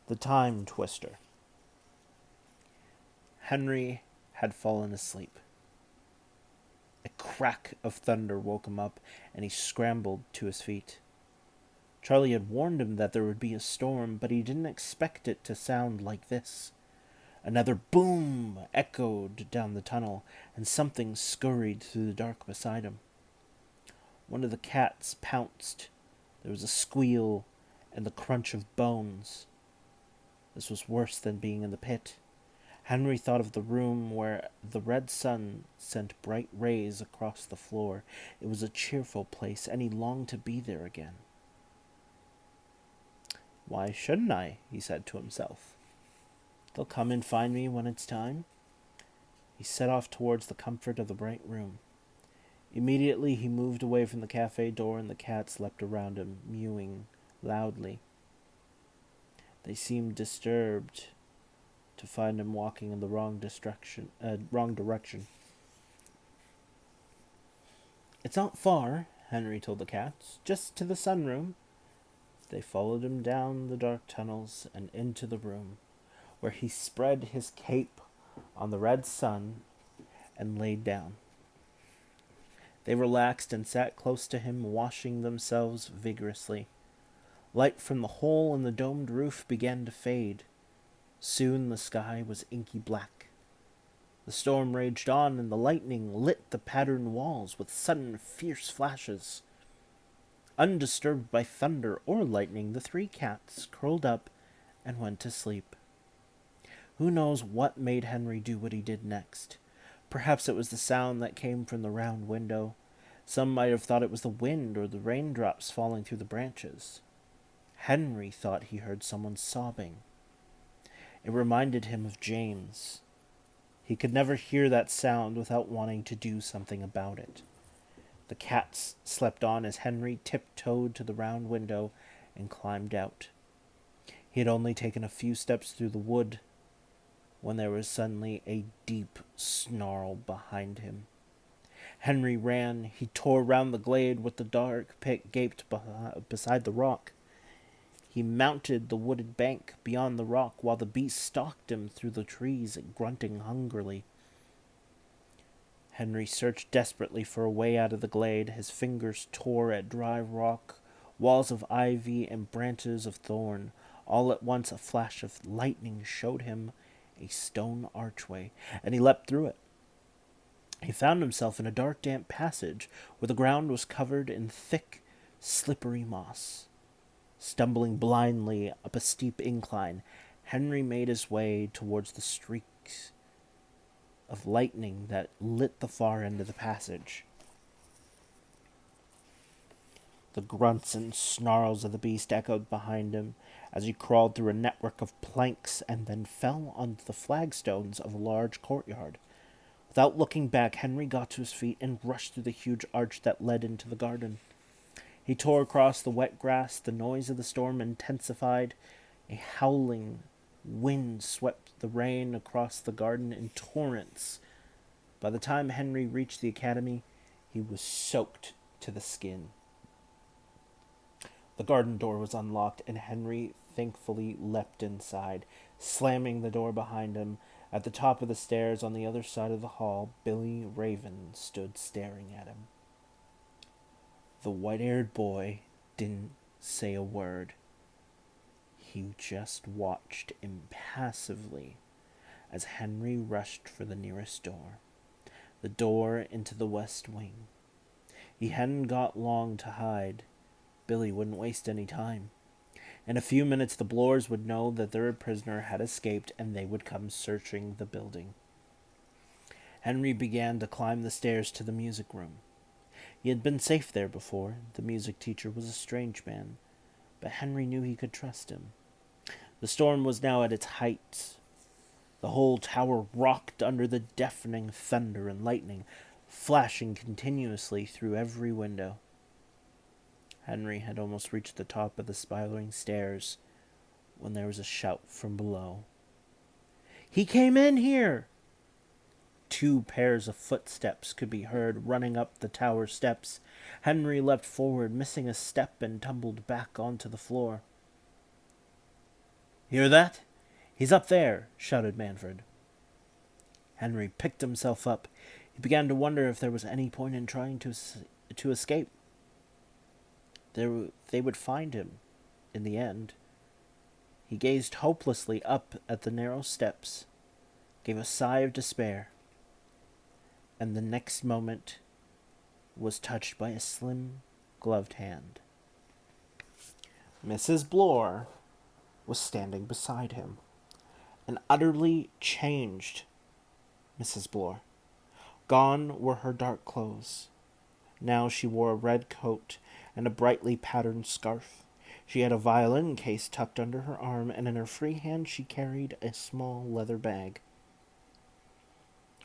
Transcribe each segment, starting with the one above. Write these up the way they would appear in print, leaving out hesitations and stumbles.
The Time Twister. Henry had fallen asleep. A crack of thunder woke him up, and he scrambled to his feet. Charlie had warned him that there would be a storm, but he didn't expect it to sound like this. Another boom echoed down the tunnel, and something scurried through the dark beside him. One of the cats pounced. There was a squeal and the crunch of bones. This was worse than being in the pit. Henry thought of the room where the red sun sent bright rays across the floor. It was a cheerful place, and he longed to be there again. "Why shouldn't I?" he said to himself. "They'll come and find me when it's time." He set off towards the comfort of the bright room. Immediately he moved away from the cafe door, and the cats leapt around him, mewing loudly. They seemed disturbed to find him walking in the wrong direction. "It's not far," Henry told the cats. "Just to the sunroom." They followed him down the dark tunnels and into the room, where he spread his cape on the red sun and laid down. They relaxed and sat close to him, washing themselves vigorously. Light from the hole in the domed roof began to fade. Soon the sky was inky black. The storm raged on, and the lightning lit the patterned walls with sudden fierce flashes. Undisturbed by thunder or lightning, the three cats curled up and went to sleep. Who knows what made Henry do what he did next? Perhaps it was the sound that came from the round window. Some might have thought it was the wind or the raindrops falling through the branches. Henry thought he heard someone sobbing. It reminded him of James. He could never hear that sound without wanting to do something about it. The cats slept on as Henry tiptoed to the round window and climbed out. He had only taken a few steps through the wood when there was suddenly a deep snarl behind him. Henry ran. He tore round the glade with the dark pit gaped beside the rock. He mounted the wooded bank beyond the rock while the beast stalked him through the trees, grunting hungrily. Henry searched desperately for a way out of the glade. His fingers tore at dry rock, walls of ivy, and branches of thorn. All at once a flash of lightning showed him a stone archway, and he leapt through it. He found himself in a dark, damp passage where the ground was covered in thick, slippery moss. Stumbling blindly up a steep incline, Henry made his way towards the streaks of lightning that lit the far end of the passage. The grunts and snarls of the beast echoed behind him as he crawled through a network of planks and then fell onto the flagstones of a large courtyard. Without looking back, Henry got to his feet and rushed through the huge arch that led into the garden. He tore across the wet grass. The noise of the storm intensified. A howling wind swept the rain across the garden in torrents. By the time Henry reached the academy, he was soaked to the skin. The garden door was unlocked, and Henry thankfully leapt inside, slamming the door behind him. At the top of the stairs on the other side of the hall, Billy Raven stood staring at him. The white-haired boy didn't say a word. He just watched impassively as Henry rushed for the nearest door, the door into the west wing. He hadn't got long to hide. Billy wouldn't waste any time. In a few minutes, the Blores would know that their prisoner had escaped, and they would come searching the building. Henry began to climb the stairs to the music room. He had been safe there before. The music teacher was a strange man, but Henry knew he could trust him. The storm was now at its height. The whole tower rocked under the deafening thunder and lightning, flashing continuously through every window. Henry had almost reached the top of the spiraling stairs when there was a shout from below. "He came in here!" 2 pairs of footsteps could be heard running up the tower steps. Henry leapt forward, missing a step, and tumbled back onto the floor. Hear that? He's up there, shouted Manfred. Henry picked himself up. He began to wonder if there was any point in trying to escape. They would find him, in the end. He gazed hopelessly up at the narrow steps, gave a sigh of despair, and the next moment was touched by a slim, gloved hand. Mrs. Bloor was standing beside him, an utterly changed Mrs. Bloor. Gone were her dark clothes. Now she wore a red coat and a brightly patterned scarf. She had a violin case tucked under her arm, and in her free hand she carried a small leather bag.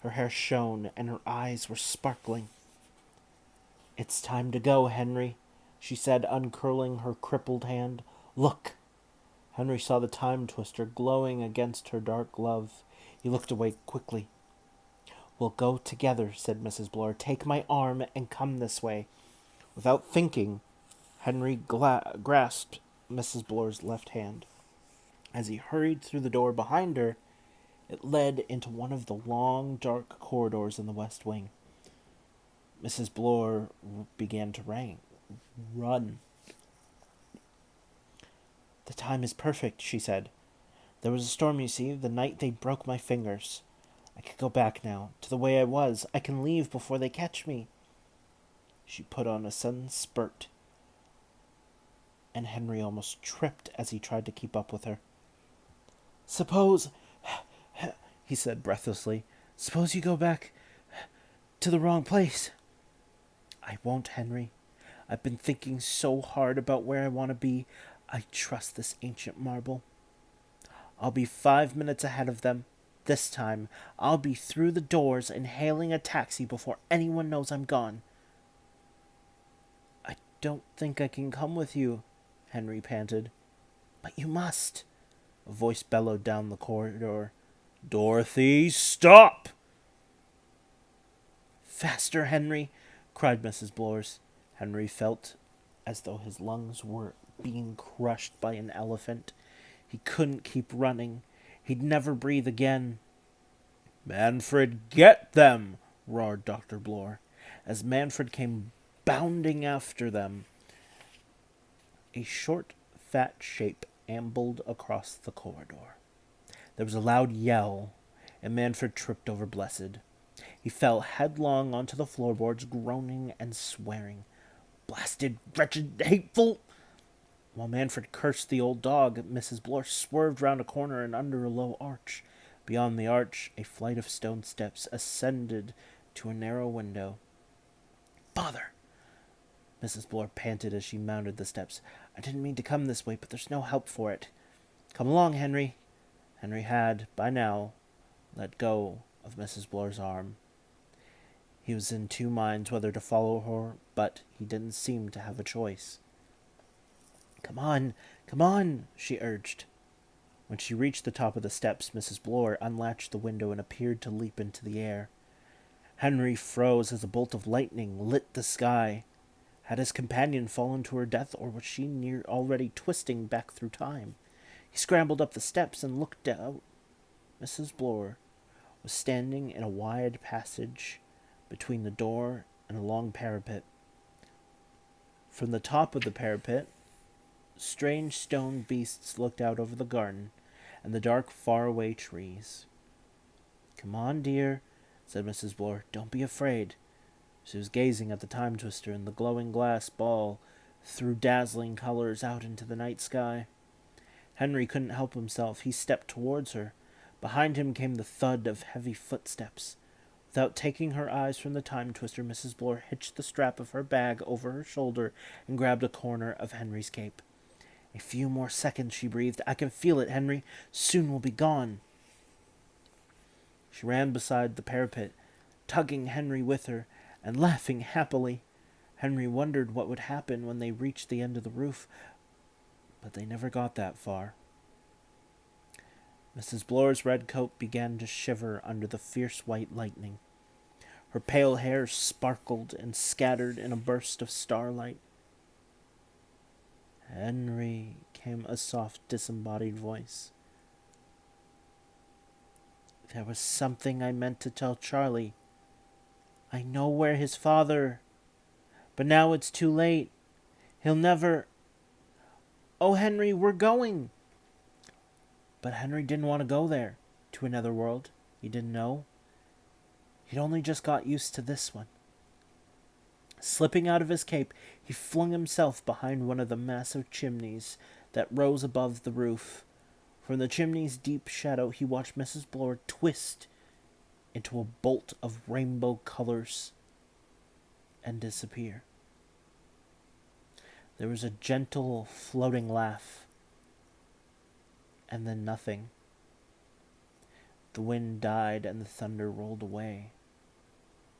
Her hair shone, and her eyes were sparkling. "It's time to go, Henry," she said, uncurling her crippled hand. "Look!" Henry saw the time twister glowing against her dark glove. He looked away quickly. "We'll go together," said Mrs. Bloor. "Take my arm and come this way." Without thinking, Henry grasped Mrs. Bloor's left hand. As he hurried through the door behind her, it led into one of the long, dark corridors in the west wing. Mrs. Bloor began to run. "The time is perfect," she said. "There was a storm, you see, the night they broke my fingers. I can go back now, to the way I was. I can leave before they catch me." She put on a sudden spurt, and Henry almost tripped as he tried to keep up with her. "Suppose," he said breathlessly, "suppose you go back to the wrong place." "I won't, Henry. I've been thinking so hard about where I want to be. I trust this ancient marble. I'll be 5 minutes ahead of them. This time, I'll be through the doors and hailing a taxi before anyone knows I'm gone." "I don't think I can come with you," Henry panted. "But you must," a voice bellowed down the corridor. "Dorothy, stop!" "Faster, Henry!" cried Mrs. Bloors. Henry felt as though his lungs were being crushed by an elephant. He couldn't keep running. He'd never breathe again. "Manfred, get them!" roared Dr. Bloor. As Manfred came bounding after them, a short, fat shape ambled across the corridor. There was a loud yell, and Manfred tripped over Blessed. He fell headlong onto the floorboards, groaning and swearing. "Blasted, wretched, hateful!" While Manfred cursed the old dog, Mrs. Bloor swerved round a corner and under a low arch. Beyond the arch, a flight of stone steps ascended to a narrow window. "Bother!" Mrs. Bloor panted as she mounted the steps. "I didn't mean to come this way, but there's no help for it. Come along, Henry." Henry had, by now, let go of Mrs. Bloor's arm. He was in two minds whether to follow her, but he didn't seem to have a choice. Come on, she urged. When she reached the top of the steps, Mrs. Bloor unlatched the window and appeared to leap into the air. Henry froze as a bolt of lightning lit the sky. Had his companion fallen to her death, or was she already twisting back through time? He scrambled up the steps and looked out. Mrs. Bloor was standing in a wide passage between the door and a long parapet. From the top of the parapet, strange stone beasts looked out over the garden and the dark, faraway trees. "Come on, dear," said Mrs. Bloor. "Don't be afraid." She was gazing at the time twister, and the glowing glass ball threw dazzling colors out into the night sky. Henry couldn't help himself. He stepped towards her. Behind him came the thud of heavy footsteps. Without taking her eyes from the time twister, Mrs. Bloor hitched the strap of her bag over her shoulder and grabbed a corner of Henry's cape. "A few more seconds," she breathed. "I can feel it, Henry. Soon we'll be gone." She ran beside the parapet, tugging Henry with her and laughing happily. Henry wondered what would happen when they reached the end of the roof, but they never got that far. Mrs. Bloor's red coat began to shiver under the fierce white lightning. Her pale hair sparkled and scattered in a burst of starlight. "Henry came a soft, disembodied voice. There was something I meant to tell Charlie. I know where his father... But now it's too late. He'll never... Oh, Henry, we're going! But Henry didn't want to go there, to another world. He didn't know. He'd only just got used to this one. Slipping out of his cape, he flung himself behind one of the massive chimneys that rose above the roof. From the chimney's deep shadow, he watched Mrs. Bloor twist into a bolt of rainbow colors and disappear. There was a gentle, floating laugh, and then nothing. The wind died and the thunder rolled away.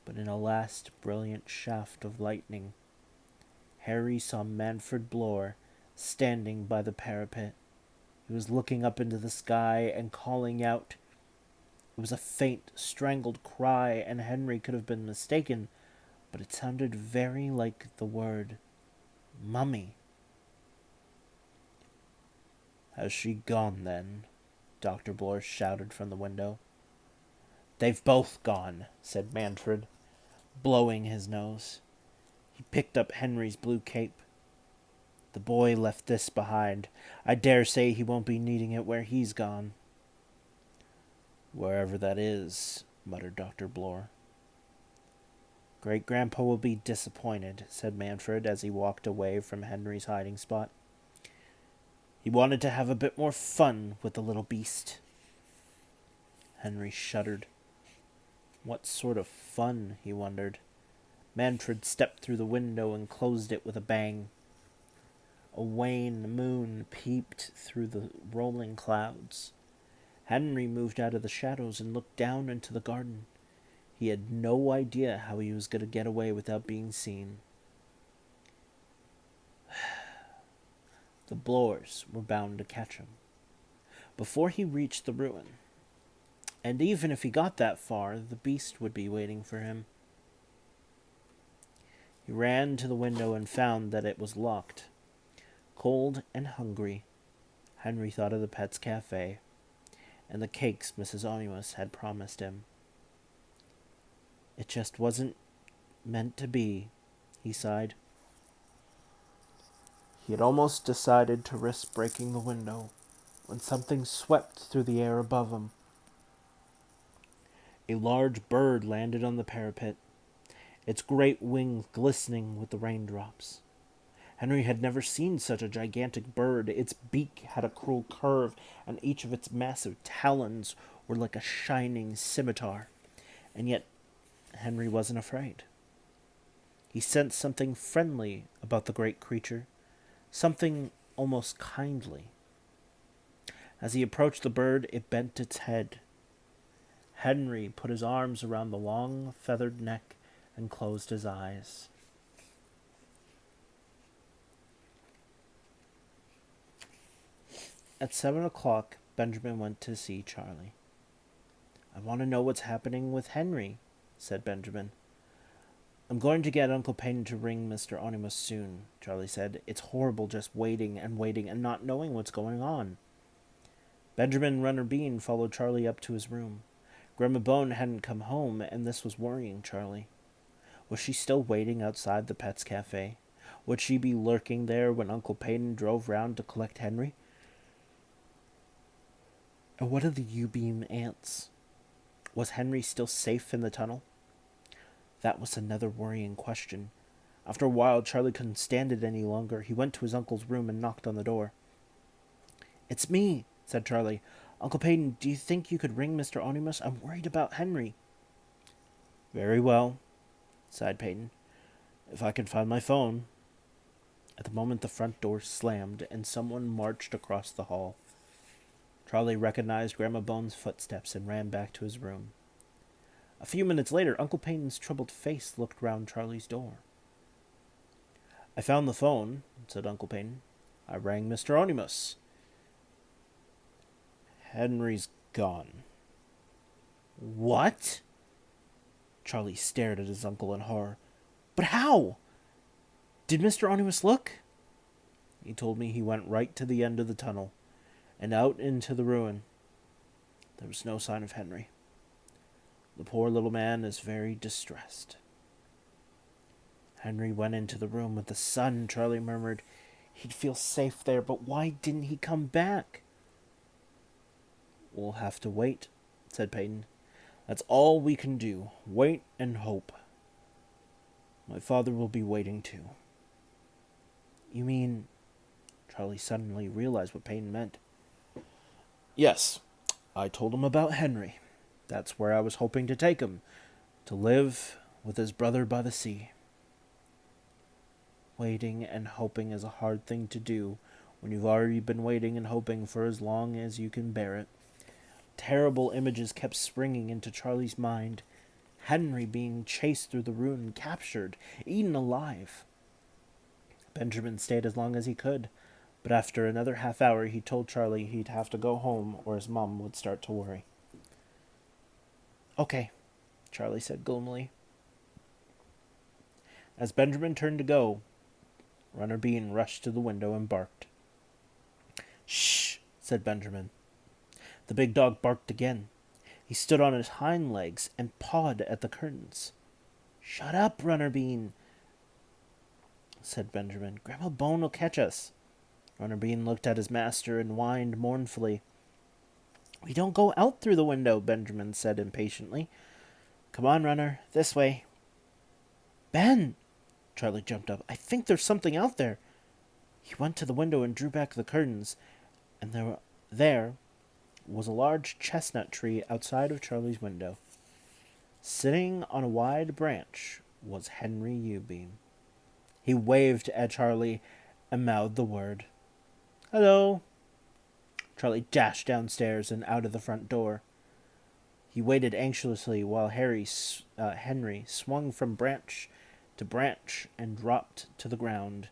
But in a last brilliant shaft of lightning, Harry saw Manfred Bloor standing by the parapet. He was looking up into the sky and calling out. It was a faint, strangled cry, and Henry could have been mistaken, but it sounded very like the word Mummy. Has she gone, then? Dr. Bloor shouted from the window. They've both gone, said Manfred, blowing his nose. He picked up Henry's blue cape. The boy left this behind. I dare say he won't be needing it where he's gone. Wherever that is, muttered Dr. Bloor. Great-grandpa will be disappointed, said Manfred as he walked away from Henry's hiding spot. He wanted to have a bit more fun with the little beast. Henry shuddered. What sort of fun, he wondered. Manfred stepped through the window and closed it with a bang. A wan moon peeped through the rolling clouds. Henry moved out of the shadows and looked down into the garden. He had no idea how he was going to get away without being seen. The Bloors were bound to catch him before he reached the ruin. And even if he got that far, the beast would be waiting for him. He ran to the window and found that it was locked. Cold and hungry, Henry thought of the Pets Cafe and the cakes Mrs. Omimus had promised him. It just wasn't meant to be, he sighed. He had almost decided to risk breaking the window when something swept through the air above him. A large bird landed on the parapet, its great wings glistening with the raindrops. Henry had never seen such a gigantic bird. Its beak had a cruel curve, and each of its massive talons were like a shining scimitar. And yet Henry wasn't afraid. He sensed something friendly about the great creature, something almost kindly. As he approached the bird, it bent its head. Henry put his arms around the long, feathered neck and closed his eyes. At 7 o'clock, Benjamin went to see Charlie. I want to know what's happening with Henry, said Benjamin. I'm going to get Uncle Payne to ring Mr. Onimus soon, Charlie said. It's horrible just waiting and not knowing what's going on. Benjamin Runner Bean followed Charlie up to his room. Grandma Bone hadn't come home, and this was worrying Charlie. Was she still waiting outside the Pets Cafe? Would she be lurking there when Uncle Payne drove round to collect Henry? And what of the U-beam ants? Was Henry still safe in the tunnel? That was another worrying question. After a while, Charlie couldn't stand it any longer. He went to his uncle's room and knocked on the door. It's me, said Charlie. Uncle Payne, do you think you could ring Mr. Onimus? I'm worried about Henry. Very well, sighed Peyton. If I can find my phone. At the moment, the front door slammed, and someone marched across the hall. Charlie recognized Grandma Bone's footsteps and ran back to his room. A few minutes later, Uncle Payne's troubled face looked round Charlie's door. I found the phone, said Uncle Payne. I rang Mr. Onimus. Henry's gone. What? Charlie stared at his uncle in horror. But how? Did Mr. Onimus look? He told me he went right to the end of the tunnel and out into the ruin. There was no sign of Henry. The poor little man is very distressed." "Henry went into the room with the sun," Charlie murmured. "He'd feel safe there, but why didn't he come back?" "We'll have to wait," said Peyton. "That's all we can do. Wait and hope. My father will be waiting too." "You mean—" Charlie suddenly realized what Peyton meant. "Yes, I told him about Henry. That's where I was hoping to take him, to live with his brother by the sea." Waiting and hoping is a hard thing to do when you've already been waiting and hoping for as long as you can bear it. Terrible images kept springing into Charlie's mind. Henry being chased through the ruin, captured, eaten alive. Benjamin stayed as long as he could, but after another half hour he told Charlie he'd have to go home or his mom would start to worry. "Okay," Charlie said gloomily. As Benjamin turned to go, Runner Bean rushed to the window and barked. "Shh," said Benjamin. The big dog barked again. He stood on his hind legs and pawed at the curtains. "Shut up, Runner Bean," said Benjamin. "Grandma Bone will catch us." Runner Bean looked at his master and whined mournfully. "We don't go out through the window," Benjamin said impatiently. "Come on, Runner, this way." "Ben!" Charlie jumped up. "I think there's something out there." He went to the window and drew back the curtains, and there was a large chestnut tree outside of Charlie's window. Sitting on a wide branch was Henry Eubeam. He waved at Charlie and mouthed the word. "Hello." Charlie dashed downstairs and out of the front door. He waited anxiously while Henry swung from branch to branch and dropped to the ground.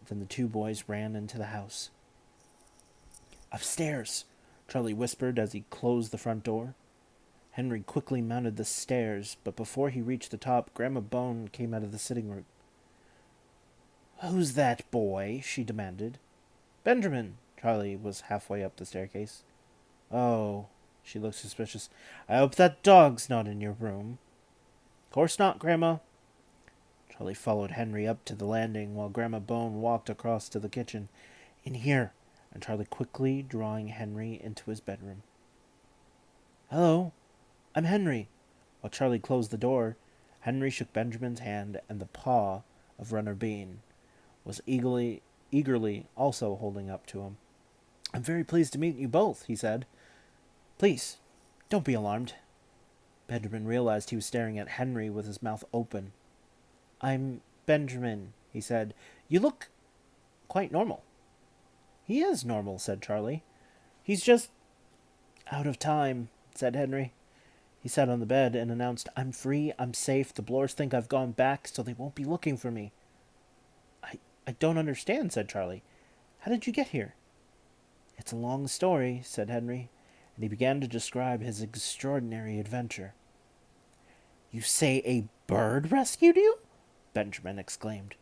Then the two boys ran into the house. "Upstairs," Charlie whispered as he closed the front door. Henry quickly mounted the stairs, but before he reached the top, Grandma Bone came out of the sitting room. "Who's that boy?" she demanded. "Benjamin." Charlie was halfway up the staircase. "Oh," she looked suspicious. "I hope that dog's not in your room." "Course not, Grandma." Charlie followed Henry up to the landing while Grandma Bone walked across to the kitchen. "In here," and Charlie quickly drawing Henry into his bedroom. "Hello, I'm Henry." While Charlie closed the door, Henry shook Benjamin's hand, and the paw of Runner Bean was eagerly also holding up to him. "I'm very pleased to meet you both," he said. "Please, don't be alarmed." Benjamin realized he was staring at Henry with his mouth open. "I'm Benjamin," he said. "You look quite normal." "He is normal," said Charlie. "He's just out of time," said Henry. He sat on the bed and announced, "I'm free, I'm safe, the Blores think I've gone back, so they won't be looking for me." I don't understand," said Charlie. "How did you get here?" "It's a long story," said Henry, and he began to describe his extraordinary adventure. "You say a bird rescued you?" Benjamin exclaimed.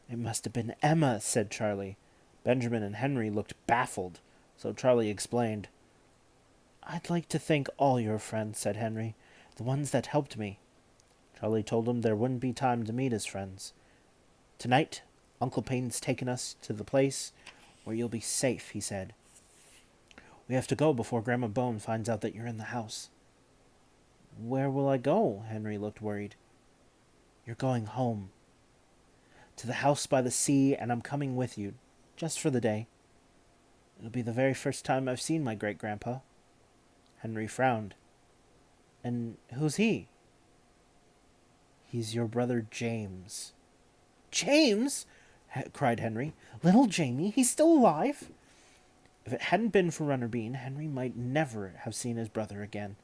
"It must have been Emma," said Charlie. Benjamin and Henry looked baffled, so Charlie explained. "I'd like to thank all your friends," said Henry, "the ones that helped me." Charlie told him there wouldn't be time to meet his friends. "Tonight, Uncle Payne's taken us to the place where you'll be safe," he said. "We have to go before Grandma Bone finds out that you're in the house." "Where will I go?" Henry looked worried. "You're going home. To the house by the sea, and I'm coming with you, just for the day. It'll be the very first time I've seen my great-grandpa." Henry frowned. "And who's he?" "He's your brother James." "James!" cried Henry. "Little Jamie? He's still alive?" If it hadn't been for Runner Bean, Henry might never have seen his brother again.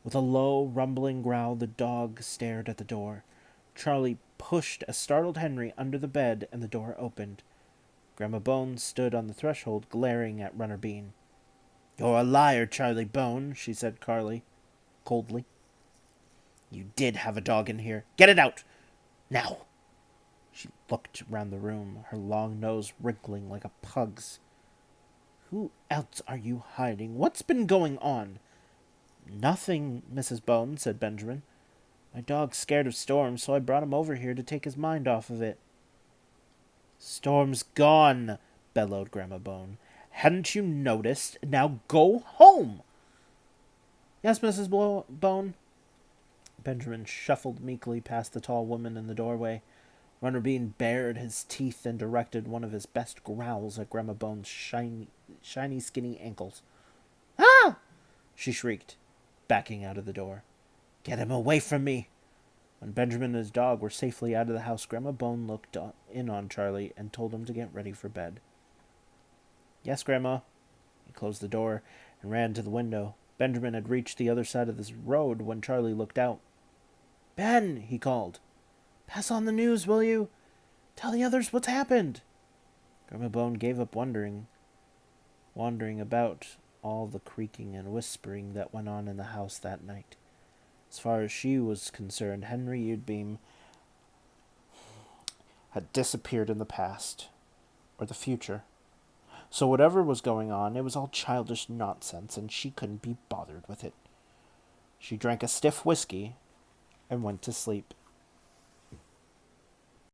With a low, rumbling growl, the dog stared at the door. Charlie pushed a startled Henry under the bed, and the door opened. Grandma Bone stood on the threshold, glaring at Runner Bean. "You're a liar, Charlie Bone," she said coldly. "You did have a dog in here. Get it out! Now!" She looked round the room, her long nose wrinkling like a pug's. Who else are you hiding? What's been going on? Nothing, Mrs. Bone, said Benjamin. My dog's scared of Storm, so I brought him over here to take his mind off of it. Storm's gone, bellowed Grandma Bone. Hadn't you noticed? Now go home! Yes, Mrs. Bone. Benjamin shuffled meekly past the tall woman in the doorway. Runner Bean bared his teeth and directed one of his best growls at Grandma Bone's shiny, skinny ankles. Ah! She shrieked, backing out of the door. Get him away from me! When Benjamin and his dog were safely out of the house, Grandma Bone looked in on Charlie and told him to get ready for bed. Yes, Grandma. He closed the door and ran to the window. Benjamin had reached the other side of the road when Charlie looked out. Ben, he called. Pass on the news, will you? Tell the others what's happened. Grandma Bone gave up wandering about all the creaking and whispering that went on in the house that night. As far as she was concerned, Henry Udebeam had disappeared in the past, or the future. So whatever was going on, it was all childish nonsense, and she couldn't be bothered with it. She drank a stiff whiskey and went to sleep.